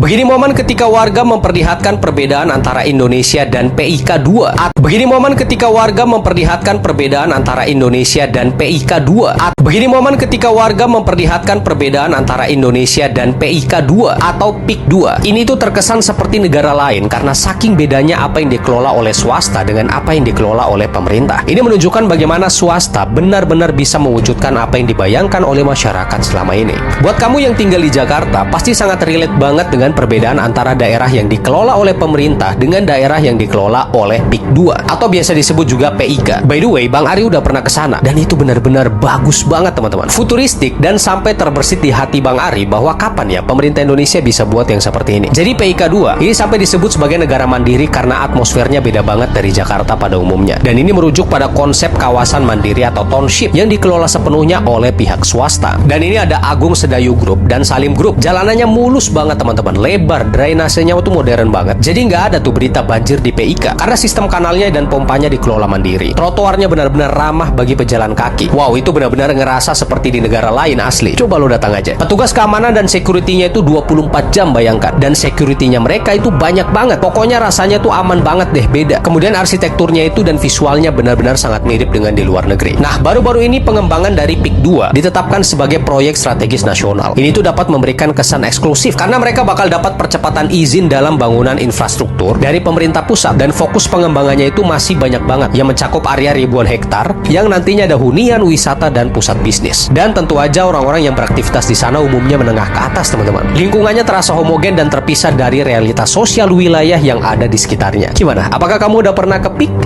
Begini momen ketika warga memperlihatkan perbedaan antara Indonesia dan PIK 2. Begini momen ketika warga memperlihatkan perbedaan antara Indonesia dan PIK 2. Begini momen ketika warga memperlihatkan perbedaan antara Indonesia dan PIK 2 atau PIK 2. Ini tuh terkesan seperti negara lain karena saking bedanya apa yang dikelola oleh swasta dengan apa yang dikelola oleh pemerintah. Ini menunjukkan bagaimana swasta benar-benar bisa mewujudkan apa yang dibayangkan oleh masyarakat selama ini. Buat kamu yang tinggal di Jakarta, pasti sangat relate banget dengan perbedaan antara daerah yang dikelola oleh pemerintah dengan daerah yang dikelola oleh PIK 2 atau biasa disebut juga PIK. By the way, Bang Ari udah pernah ke sana dan itu benar-benar bagus banget teman-teman. Futuristik dan sampai terbersit di hati Bang Ari bahwa kapan ya pemerintah Indonesia bisa buat yang seperti ini. Jadi PIK 2 ini sampai disebut sebagai negara mandiri karena atmosfernya beda banget dari Jakarta pada umumnya. Dan ini merujuk pada konsep kawasan mandiri atau township yang dikelola sepenuhnya oleh pihak swasta. Dan ini ada Agung Sedayu Group dan Salim Group. Jalanannya mulus banget teman-teman, lebar, drainasenya itu modern banget. Jadi nggak ada tuh berita banjir di PIK karena sistem kanalnya dan pompanya dikelola mandiri. Trotoarnya benar-benar ramah bagi pejalan kaki. Wow, itu benar-benar ngerasa seperti di negara lain asli. Coba lo datang aja. Petugas keamanan dan security-nya itu 24 jam bayangkan. Dan security-nya mereka itu banyak banget. Pokoknya rasanya tuh aman banget deh, beda. Kemudian arsitekturnya itu dan visualnya benar-benar sangat mirip dengan di luar negeri. Nah, baru-baru ini pengembangan dari PIK 2 ditetapkan sebagai proyek strategis nasional. Ini tuh dapat memberikan kesan eksklusif karena mereka bakal dapat percepatan izin dalam bangunan infrastruktur dari pemerintah pusat dan fokus pengembangannya itu masih banyak banget yang mencakup area ribuan hektar yang nantinya ada hunian, wisata, dan pusat bisnis. Dan tentu aja orang-orang yang beraktivitas di sana umumnya menengah ke atas teman-teman. Lingkungannya terasa homogen dan terpisah dari realitas sosial wilayah yang ada di sekitarnya. Gimana? Apakah kamu udah pernah ke PIK?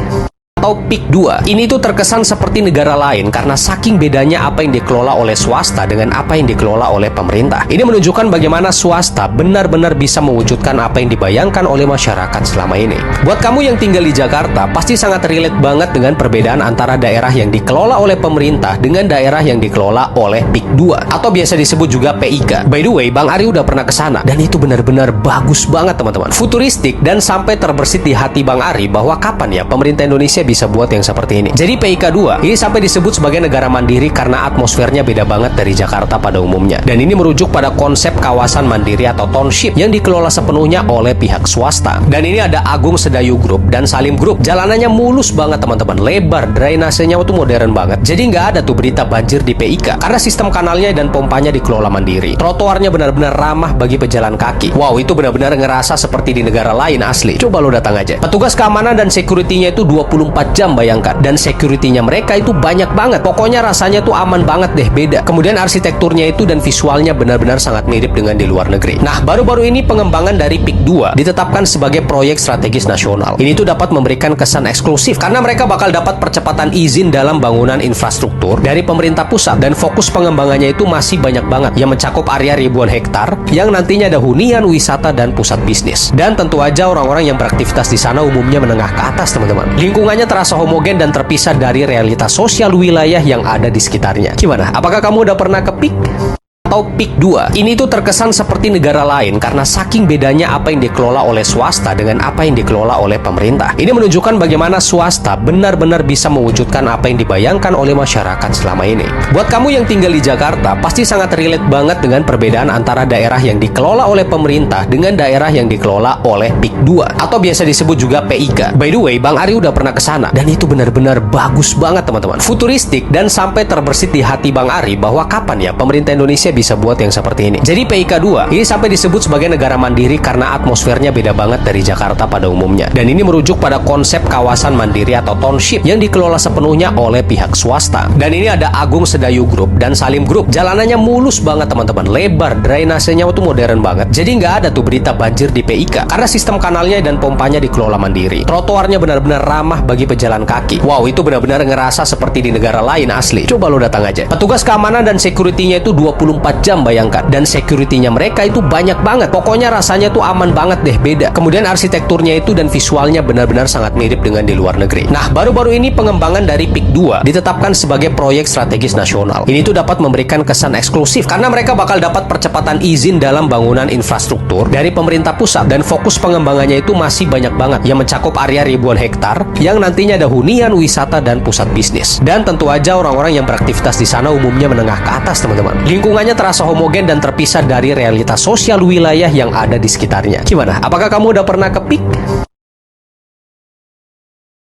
Atau PIK 2. Ini tuh terkesan seperti negara lain karena saking bedanya apa yang dikelola oleh swasta dengan apa yang dikelola oleh pemerintah. Ini menunjukkan bagaimana swasta benar-benar bisa mewujudkan apa yang dibayangkan oleh masyarakat selama ini. Buat kamu yang tinggal di Jakarta, pasti sangat relate banget dengan perbedaan antara daerah yang dikelola oleh pemerintah dengan daerah yang dikelola oleh PIK 2 atau biasa disebut juga PIK. By the way, Bang Ari udah pernah ke sana dan itu benar-benar bagus banget teman-teman. Futuristik dan sampai terbersit di hati Bang Ari bahwa kapan ya pemerintah Indonesia bisa buat yang seperti ini. Jadi PIK 2 ini sampai disebut sebagai negara mandiri karena atmosfernya beda banget dari Jakarta pada umumnya. Dan ini merujuk pada konsep kawasan mandiri atau township yang dikelola sepenuhnya oleh pihak swasta. Dan ini ada Agung Sedayu Group dan Salim Group. Jalanannya mulus banget teman-teman, lebar, drainasenya itu modern banget. Jadi nggak ada tuh berita banjir di PIK karena sistem kanalnya dan pompanya dikelola mandiri. Trotoarnya benar-benar ramah bagi pejalan kaki. Wow, itu benar-benar ngerasa seperti di negara lain asli. Coba lo datang aja. Petugas keamanan dan security-nya itu 24 jam bayangkan. Dan security-nya mereka itu banyak banget. Pokoknya rasanya tuh aman banget deh, beda. Kemudian arsitekturnya itu dan visualnya benar-benar sangat mirip dengan di luar negeri. Nah, baru-baru ini pengembangan dari PIK 2 ditetapkan sebagai proyek strategis nasional. Ini tuh dapat memberikan kesan eksklusif karena mereka bakal dapat percepatan izin dalam bangunan infrastruktur dari pemerintah pusat dan fokus pengembangannya itu masih banyak banget yang mencakup area ribuan hektar yang nantinya ada hunian, wisata, dan pusat bisnis. Dan tentu aja orang-orang yang beraktivitas di sana umumnya menengah ke atas teman-teman. Lingkungannya terasa homogen dan terpisah dari realitas sosial wilayah yang ada di sekitarnya. Gimana? Apakah kamu udah pernah ke PIK? Atau PIK 2. Ini tuh terkesan seperti negara lain karena saking bedanya apa yang dikelola oleh swasta dengan apa yang dikelola oleh pemerintah. Ini menunjukkan bagaimana swasta benar-benar bisa mewujudkan apa yang dibayangkan oleh masyarakat selama ini. Buat kamu yang tinggal di Jakarta, pasti sangat relate banget dengan perbedaan antara daerah yang dikelola oleh pemerintah dengan daerah yang dikelola oleh PIK 2 atau biasa disebut juga PIK. By the way, Bang Ari udah pernah ke sana dan itu benar-benar bagus banget teman-teman. Futuristik dan sampai terbersit di hati Bang Ari bahwa kapan ya pemerintah Indonesia bisa buat yang seperti ini. Jadi PIK 2 ini sampai disebut sebagai negara mandiri karena atmosfernya beda banget dari Jakarta pada umumnya. Dan ini merujuk pada konsep kawasan mandiri atau township yang dikelola sepenuhnya oleh pihak swasta. Dan ini ada Agung Sedayu Group dan Salim Group. Jalanannya mulus banget teman-teman, lebar, drainasenya itu modern banget. Jadi nggak ada tuh berita banjir di PIK karena sistem kanalnya dan pompanya dikelola mandiri. Trotoarnya benar-benar ramah bagi pejalan kaki. Wow, itu benar-benar ngerasa seperti di negara lain asli. Coba lo datang aja. Petugas keamanan dan security-nya itu 24 jam bayangkan. Dan security-nya mereka itu banyak banget. Pokoknya rasanya tuh aman banget deh, beda. Kemudian arsitekturnya itu dan visualnya benar-benar sangat mirip dengan di luar negeri. Nah, baru-baru ini pengembangan dari PIK 2 ditetapkan sebagai proyek strategis nasional. Ini tuh dapat memberikan kesan eksklusif karena mereka bakal dapat percepatan izin dalam bangunan infrastruktur dari pemerintah pusat dan fokus pengembangannya itu masih banyak banget yang mencakup area ribuan hektar yang nantinya ada hunian, wisata, dan pusat bisnis. Dan tentu aja orang-orang yang beraktivitas di sana umumnya menengah ke atas teman-teman. Lingkungannya terasa homogen dan terpisah dari realitas sosial wilayah yang ada di sekitarnya. Gimana? Apakah kamu udah pernah ke PIK?